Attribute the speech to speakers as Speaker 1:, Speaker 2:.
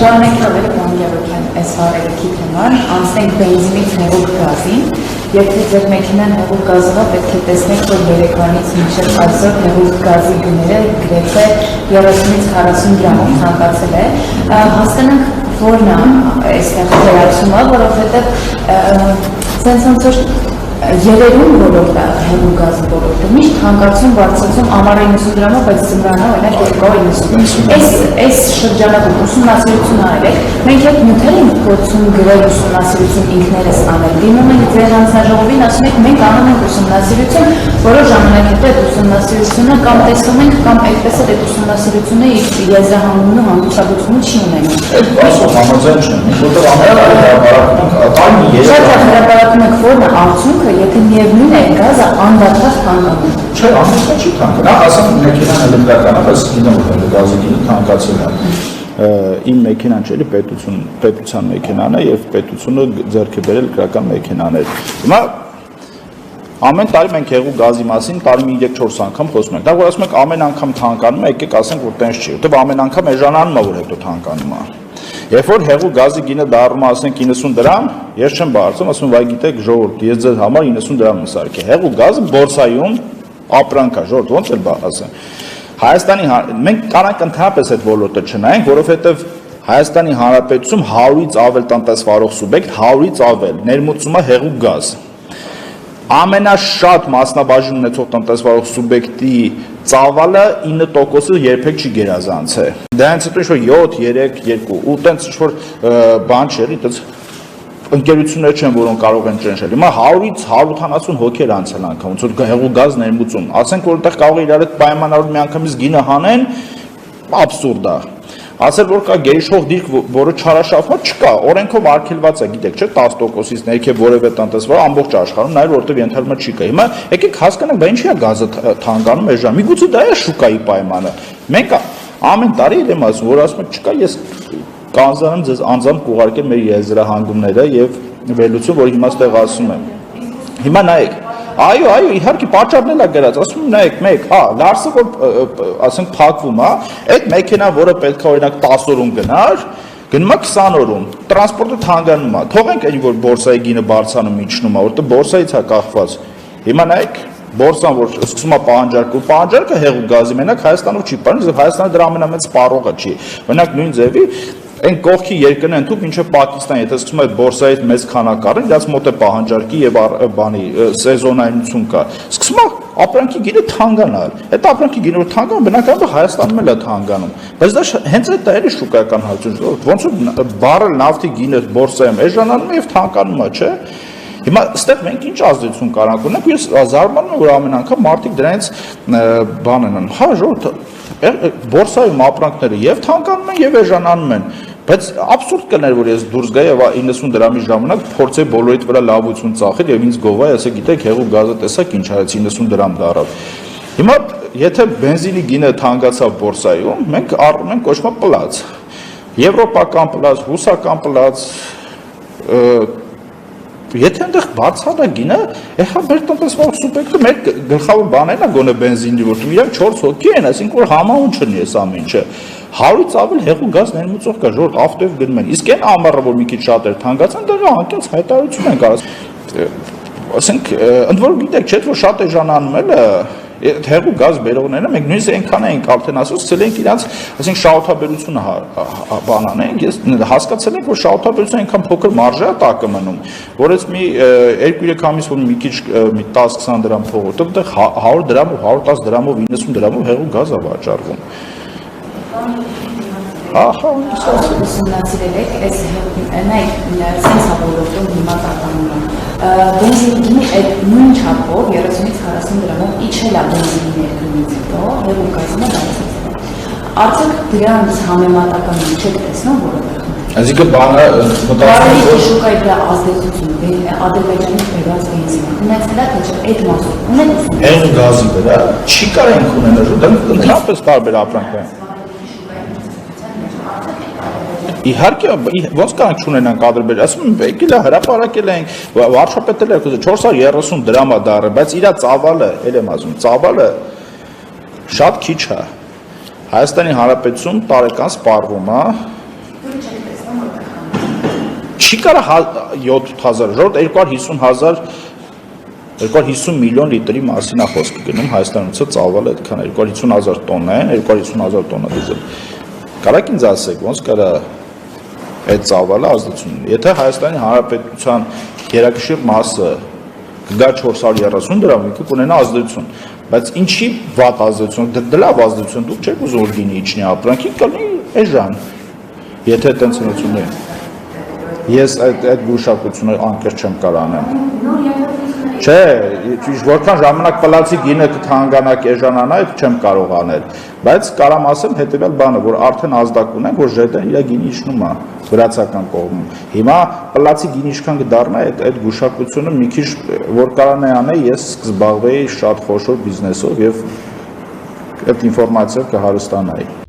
Speaker 1: Շարունակել ավելի բանջարության այս հարելիքի թեման, անցնենք բենզինից հեղուկ գազին, եթե ձեր մեքենան հեղուկ գազով պետք է տեսնեք, որ երեքանից մինչև այսօր հեղուկ գազի գները գրեթե 30-ից 40 գրամով ցանկացել է, հասկանանք որն է այստեղ վերացումը, որովհետև սենց ոնց որ երերուն ոլորտը, հեղուկ գազի ոլորտը, միշտ թանկացում, բարձրացում, ամառը 90 գրամով, բայց ձմռանը օրինակ 290։ Այս շրջանակում ուսումնասիրություն արել եք, մենք այդ նյութեր ենք փորձում գրել ուսումնասիրություն ինքներս անել։ Դիմում ենք ձեր հանձնաժողովին, ասում եք մենք անում ենք ուսումնասիրություն, որոշ ժամանակ հետո այդ ուսումնասիրությունը կամ տեսնում ենք, կամ այդպես էլ այդ ուսումնասիրությունը եզրահանգումն ու հանդիսաբերությունը չի ունենում։
Speaker 2: Համաձայն չեմ, որտեղ
Speaker 1: հրապարակում եք որն է արդյունքը, եթե միևնույն է գազը անդադար թանկանում։
Speaker 2: Չէ, անդադար չի թանկանում։ Նախ ասեմ մեքենան էլեկտրական է, բայց գինը որ գազի գինը թանկացել է։ Իմ մեքենան չէ, պետության մեքենան է եւ պետությունը ձեռք է բերել քրական մեքենաներ։ Հիմա ամեն տարի մենք հեղուկ գազի մասին տարի 3-4 անգամ խոսում ենք։ Դա որ ասում եք ամեն անգամ թանկանում է, եկեք ասենք որ տենց չի։ Որտեւ ամեն անգամ էժանանում է, որ հետո թանկանում է։ Երբ որ հեղուկ գազի գինը դառնում է ասենք 90 դրամ, ես չեմ բարձում, ասում վայ գիտեք ժողովուրդ, ես ձեզ համար 90 դրամ մսարքի։ Հեղուկ գազը բորսայում ապրանք է, ժողովուրդ, ոնց էլ ասեմ։ Հայաստանի մենք կարանք ընդհանրապես այդ ոլորտը չնայենք, որովհետև Հայաստանի Հանրապետությունում 100-ից ավել տնտեսվարող սուբյեկտ, 100-ից ավել ներմուծում է հեղուկ գազ։ Ամենաշատ մասնաբաժին ունեցող տնտեսվարող սուբյեկտի ծավալը 9%-ը երբեք չի գերազանցել։ Դրանից հետո ինչ-որ 7, 3, 2 ու տենց ինչ-որ բան չէ, տենց ընկերություններ չեն, որոնք կարող են ճնշել։ Հիմա 100-ից 180 հոգի անցել անգամ, ոնց որ հեղուկ գազ ներմուծում։ Ասենք որ այդտեղ կարող է իրար հետ պայմանավորում միանգամից գինը հանեն, աբսուրդ է։ Ասել որ կա գերիշխող դիրք, որը չարաշահվում է, չկա, օրենքով արգելված է, գիտեք, չէ՞, 10%-ից ներքև որևէ տնտեսվար ամբողջ աշխարհում, նայր որտեղ ենթարկվում է չի կա։ Հիմա եկեք հասկանանք, բա ինչի է գազը թանկանում էժան։ Միգուցե դա է շուկայի պայմանը։ Մենք ամեն տարի եմ ասում, որ ասում եք չկա, ես կանզանում ձեզ անձամբ կուղարկեմ մեր եզրահանգումները եւ վերլուծում, որ հիմա ստեղ ասում եմ։ Հիմա նայեք, այո, իհարկե պատճառն է գրած, ասում եմ նայեք, մեկ, լարսը որ ասենք փակվում է, այդ մեքենան, որը պետք է օրինակ 10 օրում գնար, գնում է 20 օրում, տրանսպորտը թանկանում է։ Թողենք այն որ բորսայի գինը բարձրանում իջնում է, որտեղ բորսայից է կախված։ Հիմա նայեք, բորսան որ սկսում է պահանջարկել, պահանջարկը հեղուկ գազի մենակ Հայաստանով չի պարզվում, Հայաստանը դրա ամենամեծ սպառողը չի։ Օրինակ նույն ձևի այն կողքի երկրն են թուք մինչև Պակիստան, եթե սկսում է բորսայից մեծ քանակ առնել, դրանց մոտ է պահանջարկի եւ բանի սեզոնայնություն կա։ Սկսում է ապրանքի գինը թանկանալ։ Այդ ապրանքի գինը որ թանկանում, բնականաբար Հայաստանում էլ է թանկանում։ Բայց դա հենց այդ է շուկայական հարցը։ Ոնց որ բարել նավթի գինը բորսայում էժանանում է եւ թանկանում է, չէ՞։ Հիմա այստեղ մենք ինչ ազդեցություն կարանք ունենք, ես զարմանում եմ, որ ամեն անգամ մարդիկ դրանից բան են անում։ Հա, ժողովուրդ, բորսայում ապրանքները եւ թանկանում են եւ էժանանում են, բայց աբսուրդ կներ, որ ես դուրս գայի եւ 90 դրամի ժամանակ փորձեի բոլորիդ վրա լավություն ծախել եւ ինձ գովայի, ասա գիտեք, հեղուկ գազը տեսակ ինչ արեց 90 դրամ դարավ։ Հիմա եթե բենզինի գինը թանկացավ բորսայում, մենք առնում ենք կոչվում պլաց։ Եվրոպական պլաց, ռուսական պլաց, Եթե այնտեղ բարձր է գինը, եղա մեր տնտեսվարող սուբյեկտը մեր գլխավոր բաներն է գոնե բենզինի, որտեղ իրանք 4 հոգի են, այսինքն որ համահուն չնի այս ամեն ինչը։ 100-ից ավել հեղուկ գազ ներմուծող կա, ժողովուրդ ավտոյով գնում են։ Իսկ այն ամառը, որ մի քիչ շատ էր թանկացան, դա անկեղծ հայտարարություն են կարած։ Ասենք, ընդ որում գիտեք, չէ՞ որ շատ էժանանում էլ հեղուկ գազ բերողները, մենք նույնիսկ այնքան ենք արդեն ասում, սկսել ենք իրանց, ասենք շահութաբերությունը բան անենք, ես հասկացել եմ, որ շահութաբերությունը այնքան փոքր մարժա է տակը մնում, որ այս մի 2-3 ամիս որ մի քիչ մի 10-20 դրամ փող ուտել, այդտեղ 100 դրամով, 110 դրամով, 90 դրամով հեղուկ գազ է վաճառվում։ Ահա,
Speaker 1: ուսումնասիրել եք, այս նայեք, սենց հավոլոտում հիմա տատանում է։ Բենզինի այդ նույն չափով 30-ից 40 դրամով իջել է բենզինի ներքնից հետո, հեղուկ գազինը դարձել։ Արդյոք դրանց համեմատական չեք տեսնում որովհետև։
Speaker 2: Այսինքն բանը
Speaker 1: մտածում որ շուկայի դրա ազդեցությունը Ադրբեջանից բերված բենզինը ունեցել է թե չէ այդ մասով ունեցել։
Speaker 2: Հեղուկ գազի վրա չի կարող ունենալ, դա ընդհանրապես տարբեր ապրանք են։ Իհարկե, ոնց կանք չունենանք Ադրբեջան, ասում եմ, եկել է հրապարակել ենք, վարչապետել է 430 դրամ է դառը, բայց իր ծավալը, ել եմ ասում, ծավալը շատ քիչ է։ Հայաստանի Հանրապետություն տարեկան սպառվում է չի կարա 7.000 ժողովուրդ 250 միլիոն լիտրի մասին է խոսքը գնում Հայաստանից ծավալը այդքան 250,000 տոննա են 250,000 տոննա դիզել կարաք ինձ ասեք ոնց կարա այդ ծավալը ազդեցություն եթե Հայաստանի Հանրապետության գերակշիռ մասը գա 430 դրամի կունենա ազդեցություն բայց ինչի վատ ազդեցություն դրա ազդեցություն դուք չեք ուզում որ գինի իջնի ապրանքի կլինի էժան եթե տենցնություն է ես այդ գուշակությունը անկեղծ չեմ կարող անեմ չէ որքան ժամանակ պլացի գինը կթանկանա կեժանանա այդ չեմ կարող անել բայց կարամ ասեմ հետեւյալ բանը որ արդեն ազդակ ունենք որ ԺՏ-ն իր գինի իջնում է վրացական կողմում հիմա պլացի գինի ինչքան կդառնա այդ գուշակությունը մի քիչ որ կարանա անել ես կզբաղվեի շատ խոշոր բիզնեսով եւ այդ ինֆորմացիայով կհարստանայի